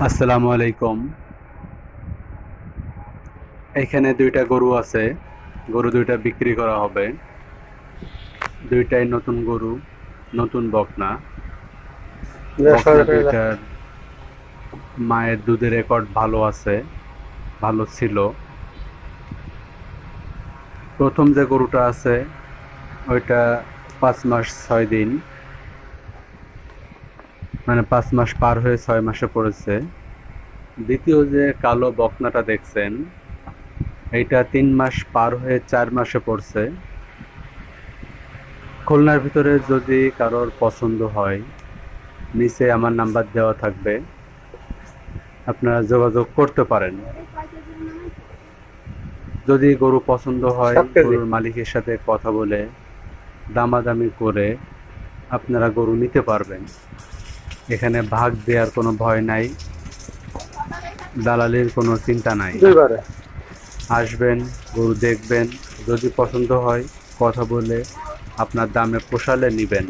আসসালামু আলাইকুম। এখানে দুইটা গরু আছে। গরু দুইটা বিক্রি করা হবে। দুইটাই নতুন গরু, নতুন বকনা। বকনা দুইটার মায়ের দুধের রেকর্ড ভালো আছে, ভালো ছিল। প্রথম যে গরুটা আছে ওইটা 5 মাস 6 দিন, মানে 5 মাস পার হয়ে 6 মাসে পড়েছে। দ্বিতীয় যে কালো বকনাটা দেখছেন, এইটা 3 মাস পার হয়ে 4 মাসে পড়ছে। খুলনার ভিতরে যদি কারোর পছন্দ হয়, নিচে আমার নাম্বার দেওয়া থাকবে, আপনারা যোগাযোগ করতে পারেন। যদি গরু পছন্দ হয়, 7 কেজি। গরুর মালিকের সাথে কথা বলে দামাদামি করে আপনারা গরু নিতে পারবেন। এখানে ভাগ দেওয়ার কোনো ভয় নাই, দালালির কোনো চিন্তা নাই। দুইবারে। আসবেন, গরু দেখবেন, যদি পছন্দ হয় কথা বলে আপনার দামে পোষালে নিবেন।